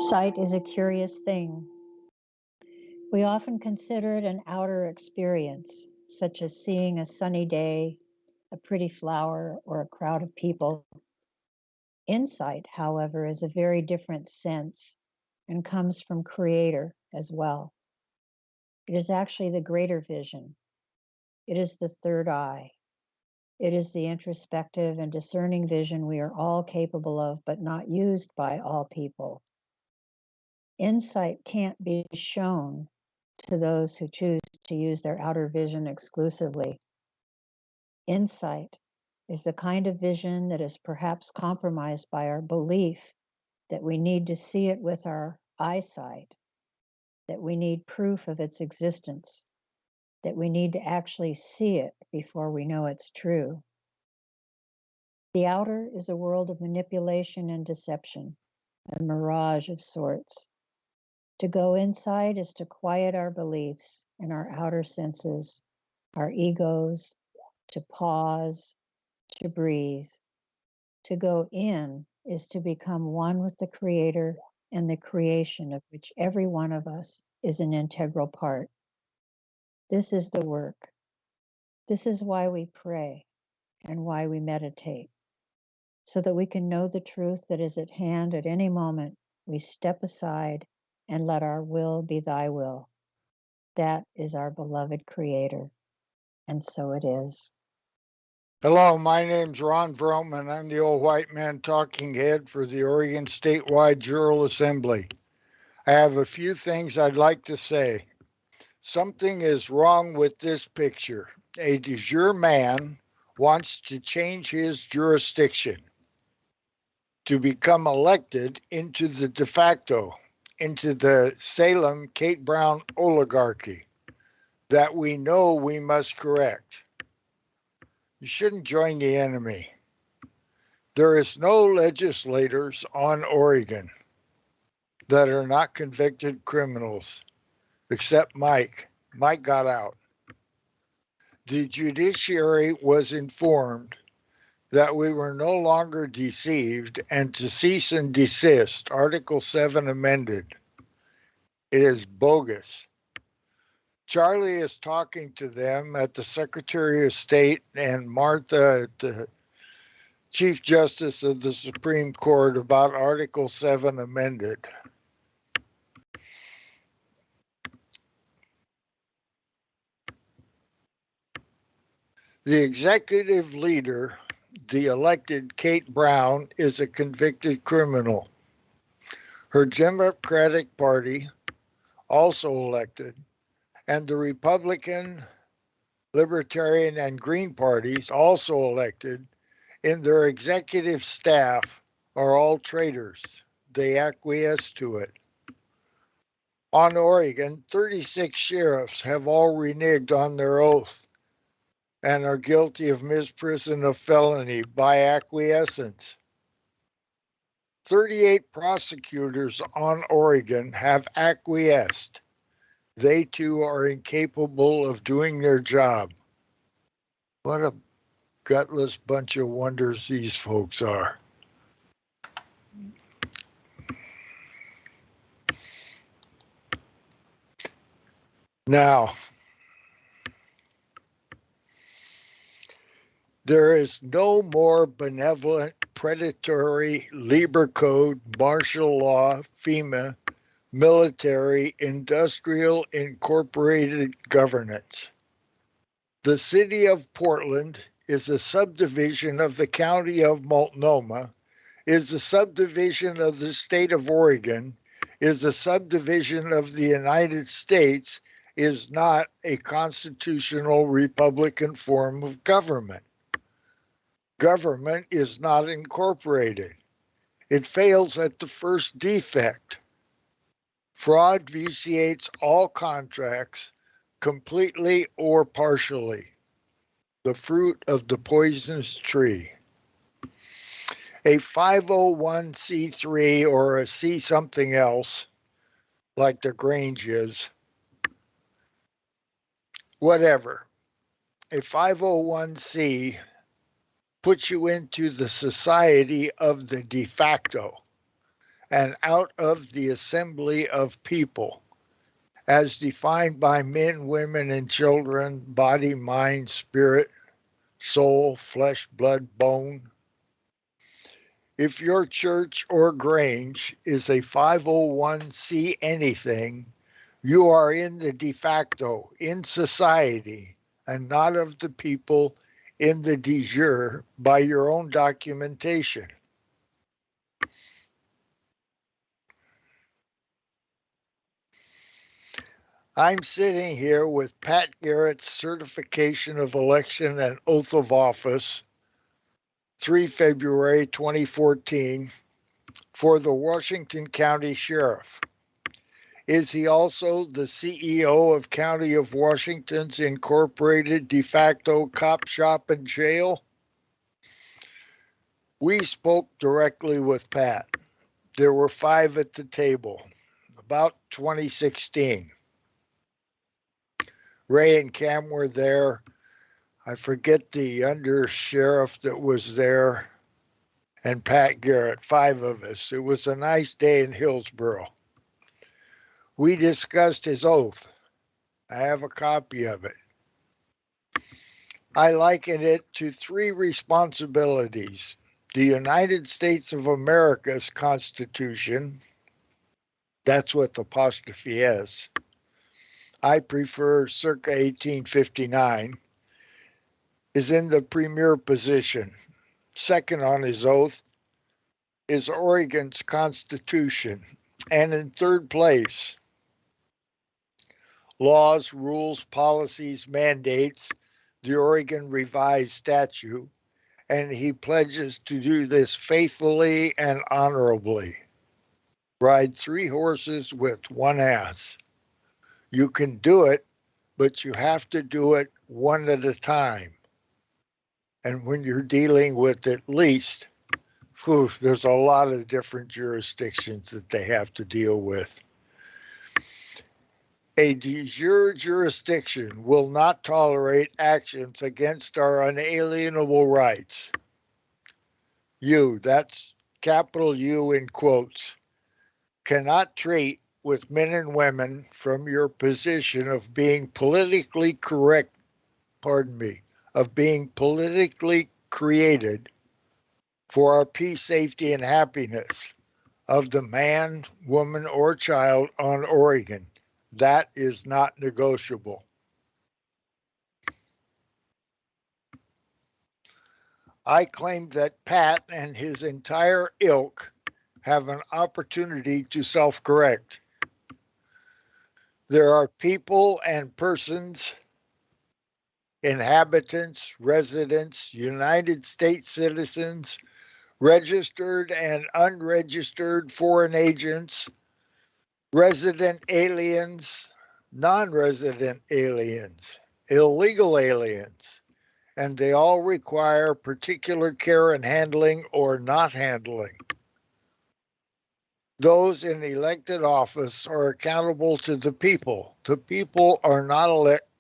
Sight is a curious thing. We often consider it an outer experience, such as seeing a sunny day, a pretty flower, or a crowd of people. Insight, however, is a very different sense and comes from Creator as well. It is actually the greater vision. It is the third eye. It is the introspective and discerning vision we are all capable of, but not used by all people. Insight can't be shown to those who choose to use their outer vision exclusively. Insight is the kind of vision that is perhaps compromised by our belief that we need to see it with our eyesight, that we need proof of its existence, that we need to actually see it before we know it's true. The outer is a world of manipulation and deception, a mirage of sorts. To go inside is to quiet our beliefs and our outer senses, our egos, to pause, to breathe. To go in is to become one with the Creator and the creation of which every one of us is an integral part. This is the work. This is why we pray and why we meditate, so that we can know the truth that is at hand at any moment. We step aside and let our will be thy will. That is our beloved Creator, and so it is. Hello, my name's Ron Vroman. I'm the old white man talking head for the Oregon Statewide General Assembly. I have a few things I'd like to say. Something is wrong with this picture. A de jure man wants to change his jurisdiction to become elected into the de facto, into the Salem Kate Brown oligarchy that we know we must correct. You shouldn't join the enemy. There is no legislators on Oregon that are not convicted criminals, except Mike. Mike got out. The judiciary was informed that we were no longer deceived and to cease and desist, Article 7 amended. It is bogus. Charlie is talking to them at the Secretary of State and Martha at the Chief Justice of the Supreme Court about Article 7 amended. The executive leader, the elected Kate Brown, is a convicted criminal. Her Democratic Party, also elected, and the Republican, Libertarian, and Green parties, also elected, in their executive staff are all traitors. They acquiesce to it. On Oregon, 36 sheriffs have all reneged on their oath and are guilty of misprision of felony by acquiescence. 38 prosecutors on Oregon have acquiesced. They too are incapable of doing their job. What a gutless bunch of wonders these folks are. Now, there is no more benevolent, predatory, Lieber Code, martial law, FEMA, military, industrial, incorporated governance. The city of Portland is a subdivision of the county of Multnomah, is a subdivision of the state of Oregon, is a subdivision of the United States, is not a constitutional Republican form of government. Government is not incorporated. It fails at the first defect. Fraud vitiates all contracts completely or partially. The fruit of the poisonous tree. A 501c3 or a C something else, like the Grange is, whatever. A 501c puts you into the society of the de facto. and out of the assembly of people, as defined by men, women, and children, body, mind, spirit, soul, flesh, blood, bone. If your church or grange is a 501c anything, you are in the de facto, in society, and not of the people in the de jure by your own documentation. I'm sitting here with Pat Garrett's certification of election and oath of office, 3 February 2014, for the Washington County Sheriff. Is he also the CEO of County of Washington's Incorporated De Facto Cop Shop and Jail? We spoke directly with Pat. There were 5 at the table, about 2016. Ray and Cam were there. I forget the under sheriff that was there, and Pat Garrett, 5 of us. It was a nice day in Hillsboro. We discussed his oath. I have a copy of it. I liken it to 3 responsibilities: the United States of America's Constitution, that's what the apostrophe is. I prefer circa 1859, is in the premier position. Second on his oath is Oregon's Constitution. And in third place, laws, rules, policies, mandates, the Oregon Revised Statute, and he pledges to do this faithfully and honorably. Ride 3 horses with 1 ass. You can do it, but you have to do it one at a time. And when you're dealing with at least, there's a lot of different jurisdictions that they have to deal with. A de jure jurisdiction will not tolerate actions against our unalienable rights. You, that's capital U in quotes, cannot treat with men and women from your position of being politically correct, of being politically created for our peace, safety, and happiness of the man, woman, or child on Oregon. That is not negotiable. I claim that Pat and his entire ilk have an opportunity to self-correct. There are people and persons, inhabitants, residents, United States citizens, registered and unregistered foreign agents, resident aliens, non-resident aliens, illegal aliens, and they all require particular care and handling or not handling. Those in elected office are accountable to the people. The people are not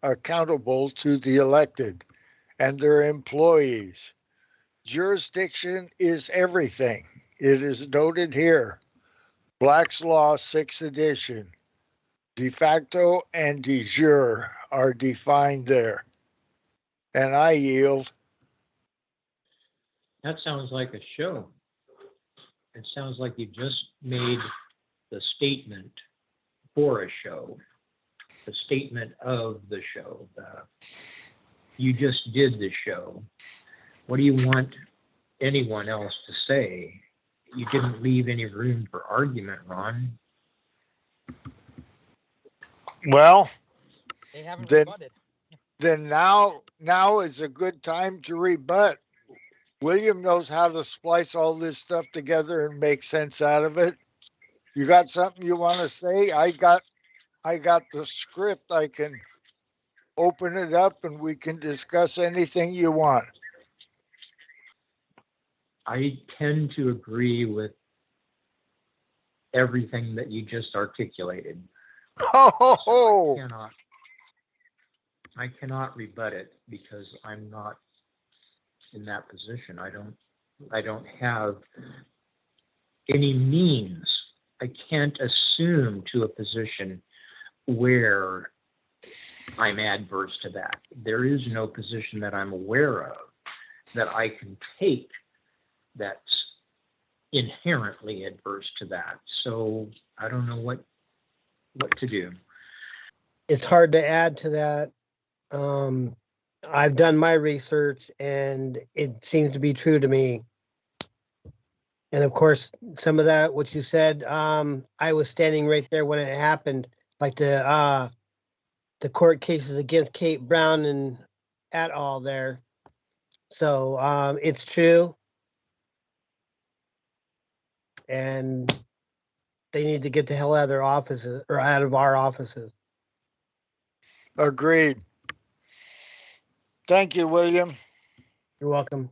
accountable to the elected and their employees. Jurisdiction is everything. It is noted here. Black's Law, 6th edition. De facto and de jure are defined there. And I yield. That sounds like a show. It sounds like you just made the statement for a show, the statement of the show. You just did the show. What do you want anyone else to say? You didn't leave any room for argument, Ron. Well, They haven't then, rebutted. then now is a good time to rebut. William knows how to splice all this stuff together and make sense out of it. You got something you want to say? I got the script. I can open it up and we can discuss anything you want. I tend to agree with everything that you just articulated. Oh, So I cannot rebut it because I'm not in that position. I don't have any means I can't assume to a position where I'm adverse to that. There is no position that I'm aware of that I can take that's inherently adverse to that. So I don't know what to do. It's hard to add to that. I've done my research and it seems to be true to me. And of course, some of that, what you said, I was standing right there when it happened, like the court cases against Kate Brown and et al. There. So it's true. And they need to get the hell out of their offices or out of our offices. Agreed. Thank you, William. You're welcome.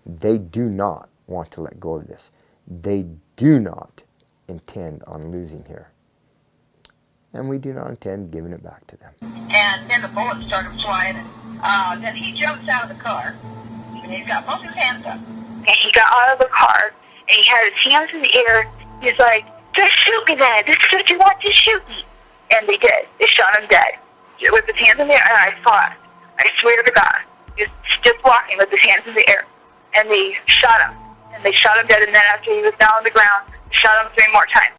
They do not want to let go of this. They do not intend on losing here. And we do not intend giving it back to them. And then the bullets started flying. Then he jumps out of the car, and he's got both his hands up. And he got out of the car, and he had his hands in the air. He's like, just shoot me then. This is what you want, just shoot me. And they did. They shot him dead. With his hands in the air, and I saw it. I swear to God. He was just walking with his hands in the air. And they shot him. And they shot him dead, and then after he was down on the ground, they shot him 3 more times.